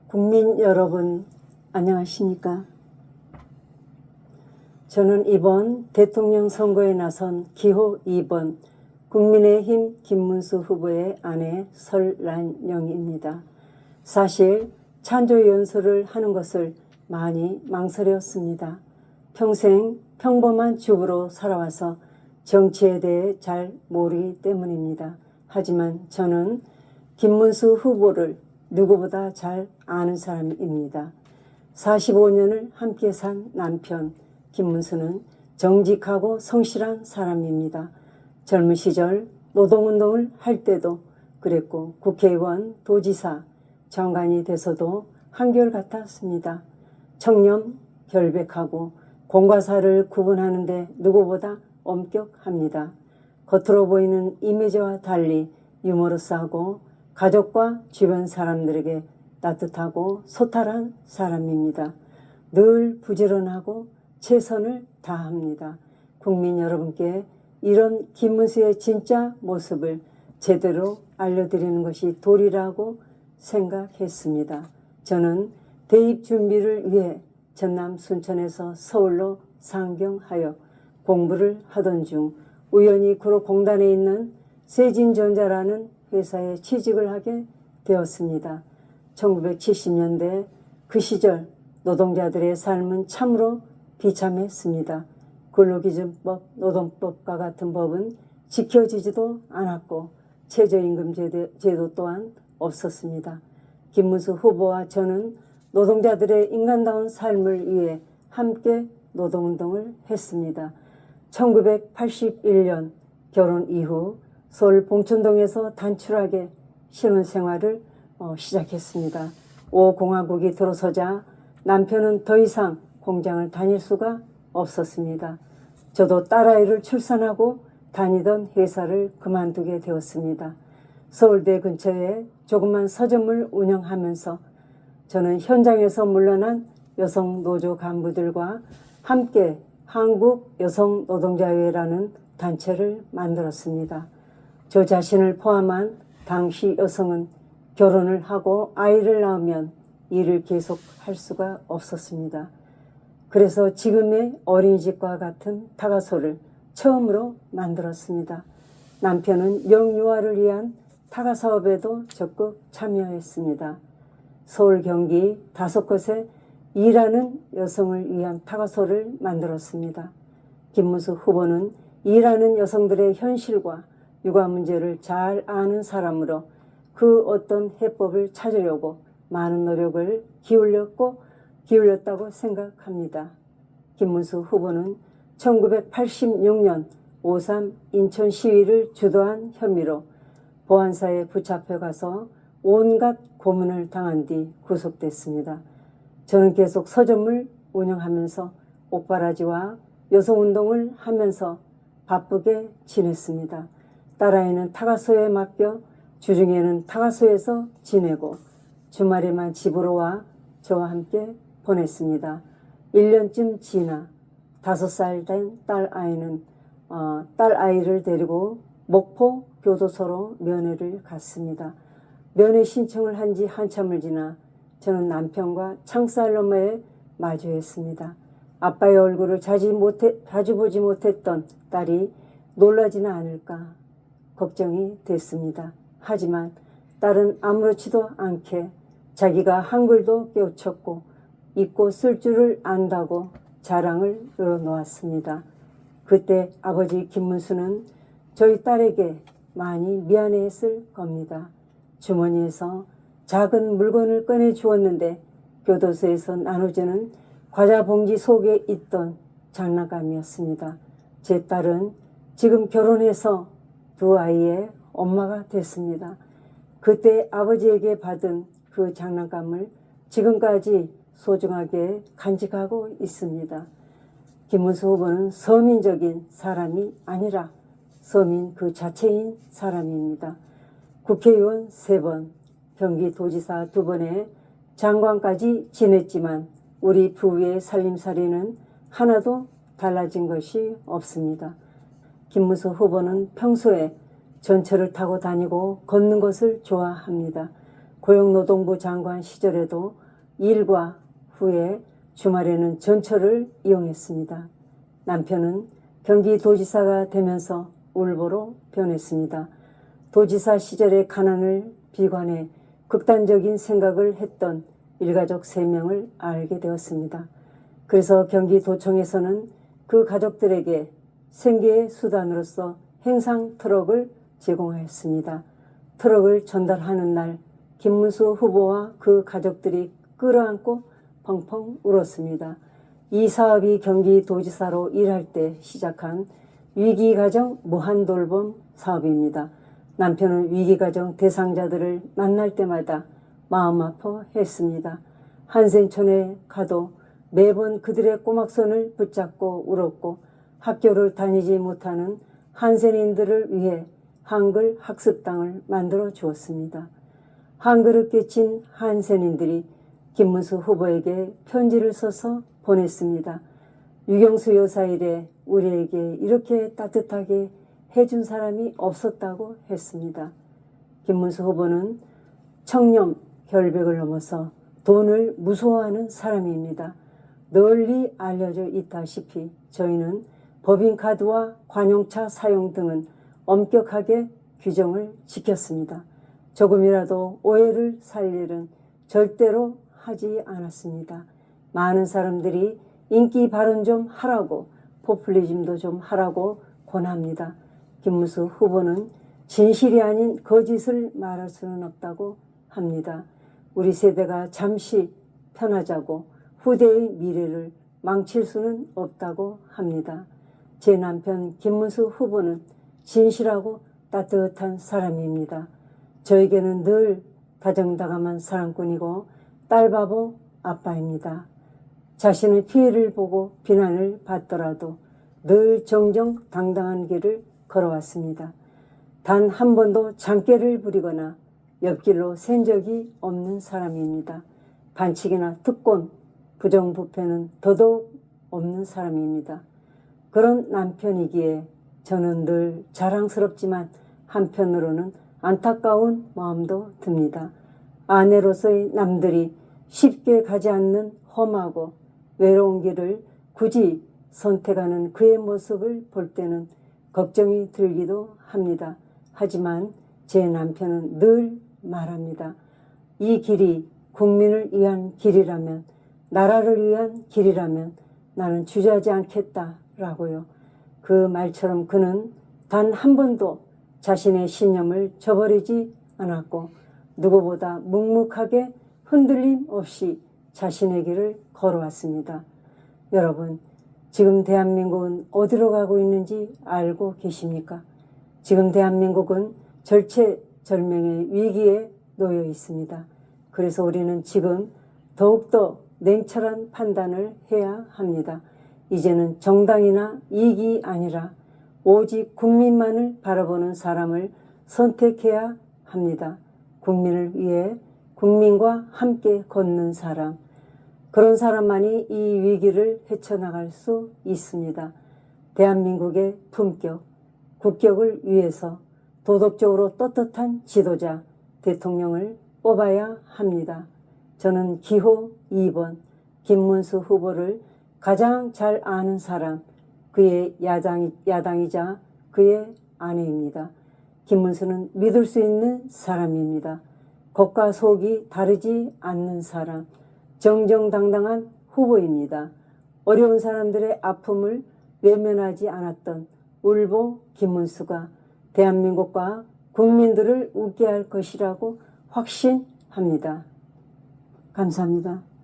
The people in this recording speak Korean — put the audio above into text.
국민 여러분, 안녕하십니까? 저는 이번 대통령 선거에 나선 기호 2번 국민의힘 김문수 후보의 아내 설란영입니다. 사실 찬조 연설을 하는 것을 많이 망설였습니다. 평생 평범한 주부로 살아와서 정치에 대해 잘 모르기 때문입니다. 하지만 저는 김문수 후보를 누구보다 잘 아는 사람입니다. 45년을 함께 산 남편 김문수는 정직하고 성실한 사람입니다. 젊은 시절 노동운동을 할 때도 그랬고 국회의원, 도지사, 장관이 돼서도 한결같았습니다. 청렴, 결백하고 공과 사를 구분하는 데 누구보다 엄격합니다. 겉으로 보이는 이미지와 달리 유머러스하고 가족과 주변 사람들에게 따뜻하고 소탈한 사람입니다. 늘 부지런하고 최선을 다합니다. 국민 여러분께 이런 김문수의 진짜 모습을 제대로 알려드리는 것이 도리라고 생각했습니다. 저는 대입 준비를 위해 전남 순천에서 서울로 상경하여 공부를 하던 중 우연히 구로공단에 있는 세진전자라는 회사에 취직을 하게 되었습니다. 1970년대 그 시절 노동자들의 삶은 참으로 비참했습니다. 근로기준법, 노동법과 같은 법은 지켜지지도 않았고 최저임금 제도 또한 없었습니다. 김문수 후보와 저는 노동자들의 인간다운 삶을 위해 함께 노동운동을 했습니다. 1981년 결혼 이후 서울 봉천동에서 단출하게 신혼생활을 시작했습니다. 5공화국이 들어서자 남편은 더 이상 공장을 다닐 수가 없었습니다. 저도 딸아이를 출산하고 다니던 회사를 그만두게 되었습니다. 서울대 근처에 조그만 서점을 운영하면서 저는 현장에서 물러난 여성 노조 간부들과 함께 한국여성노동자회라는 단체를 만들었습니다. 저 자신을 포함한 당시 여성은 결혼을 하고 아이를 낳으면 일을 계속할 수가 없었습니다. 그래서 지금의 어린이집과 같은 타가소를 처음으로 만들었습니다. 남편은 명유아를 위한 타가 사업에도 적극 참여했습니다. 서울, 경기 5곳에 일하는 여성을 위한 타가소를 만들었습니다. 김문수 후보는 일하는 여성들의 현실과 육아 문제를 잘 아는 사람으로 그 어떤 해법을 찾으려고 많은 노력을 기울였다고 생각합니다. 김문수 후보는 1986년 5.3 인천 시위를 주도한 혐의로 보안사에 붙잡혀 가서 온갖 고문을 당한 뒤 구속됐습니다. 저는 계속 서점을 운영하면서 옥바라지와 여성운동을 하면서 바쁘게 지냈습니다. 딸아이는 타가소에 맡겨 주중에는 타가소에서 지내고 주말에만 집으로 와 저와 함께 보냈습니다. 1년쯤 지나 5살 된 딸아이를 데리고 목포 교도소로 면회를 갔습니다. 면회 신청을 한 지 한참을 지나 저는 남편과 창살 너머에 마주했습니다. 아빠의 얼굴을 자주 보지 못했던 딸이 놀라지는 않을까 걱정이 됐습니다. 하지만 딸은 아무렇지도 않게 자기가 한글도 깨우쳤고 읽고 쓸 줄을 안다고 자랑을 늘어놓았습니다. 그때 아버지 김문수는 저희 딸에게 많이 미안해했을 겁니다. 주머니에서 작은 물건을 꺼내 주었는데 교도소에서 나눠주는 과자 봉지 속에 있던 장난감이었습니다. 제 딸은 지금 결혼해서 2아이의 엄마가 됐습니다. 그때 아버지에게 받은 그 장난감을 지금까지 소중하게 간직하고 있습니다. 김문수 후보는 서민적인 사람이 아니라 서민 그 자체인 사람입니다. 국회의원 3번, 경기도지사 2번에 장관까지 지냈지만 우리 부부의 살림살이는 하나도 달라진 것이 없습니다. 김문수 후보는 평소에 전철을 타고 다니고 걷는 것을 좋아합니다. 고용노동부 장관 시절에도 일과 후에 주말에는 전철을 이용했습니다. 남편은 경기도지사가 되면서 울보로 변했습니다. 도지사 시절의 가난을 비관해 극단적인 생각을 했던 일가족 3명을 알게 되었습니다. 그래서 경기도청에서는 그 가족들에게 생계의 수단으로서 행상 트럭을 제공하였습니다. 트럭을 전달하는 날 김문수 후보와 그 가족들이 끌어안고 펑펑 울었습니다. 이 사업이 경기도지사로 일할 때 시작한 위기가정 무한돌봄 사업입니다. 남편은 위기가정 대상자들을 만날 때마다 마음 아파했습니다. 한센촌에 가도 매번 그들의 꼬막손을 붙잡고 울었고 학교를 다니지 못하는 한센인들을 위해 한글 학습당을 만들어 주었습니다. 한글을 깨친 한센인들이 김문수 후보에게 편지를 써서 보냈습니다. 유경수 여사 일에 우리에게 이렇게 따뜻하게 해준 사람이 없었다고 했습니다. 김문수 후보는 청렴, 결백을 넘어서 돈을 무서워하는 사람입니다. 널리 알려져 있다시피 저희는 법인카드와 관용차 사용 등은 엄격하게 규정을 지켰습니다. 조금이라도 오해를 살 일은 절대로 하지 않았습니다. 많은 사람들이 인기 발언 좀 하라고, 포퓰리즘도 좀 하라고 권합니다. 김문수 후보는 진실이 아닌 거짓을 말할 수는 없다고 합니다. 우리 세대가 잠시 편하자고 후대의 미래를 망칠 수는 없다고 합니다. 제 남편 김문수 후보는 진실하고 따뜻한 사람입니다. 저에게는 늘 다정다감한 사랑꾼이고 딸바보 아빠입니다. 자신의 피해를 보고 비난을 받더라도 늘 정정당당한 길을 걸어왔습니다. 단 한 번도 장깨를 부리거나 옆길로 샌 적이 없는 사람입니다. 반칙이나 특권, 부정부패는 더더욱 없는 사람입니다. 그런 남편이기에 저는 늘 자랑스럽지만 한편으로는 안타까운 마음도 듭니다. 아내로서의 남들이 쉽게 가지 않는 험하고 외로운 길을 굳이 선택하는 그의 모습을 볼 때는 걱정이 들기도 합니다. 하지만 제 남편은 늘 말합니다. 이 길이 국민을 위한 길이라면, 나라를 위한 길이라면 나는 주저하지 않겠다라고요. 그 말처럼 그는 단 한 번도 자신의 신념을 저버리지 않았고 누구보다 묵묵하게 흔들림 없이 자신의 길을 걸어왔습니다. 여러분, 지금 대한민국은 어디로 가고 있는지 알고 계십니까? 지금 대한민국은 절체절명의 위기에 놓여 있습니다. 그래서 우리는 지금 더욱더 냉철한 판단을 해야 합니다. 이제는 정당이나 이익이 아니라 오직 국민만을 바라보는 사람을 선택해야 합니다. 국민을 위해 국민과 함께 걷는 사람, 그런 사람만이 이 위기를 헤쳐나갈 수 있습니다. 대한민국의 품격, 국격을 위해서 도덕적으로 떳떳한 지도자, 대통령을 뽑아야 합니다. 저는 기호 2번 김문수 후보를 가장 잘 아는 사람, 그의 야당이자 그의 아내입니다. 김문수는 믿을 수 있는 사람입니다. 겉과 속이 다르지 않는 사람, 정정당당한 후보입니다. 어려운 사람들의 아픔을 외면하지 않았던 울보 김문수가 대한민국과 국민들을 웃게 할 것이라고 확신합니다. 감사합니다.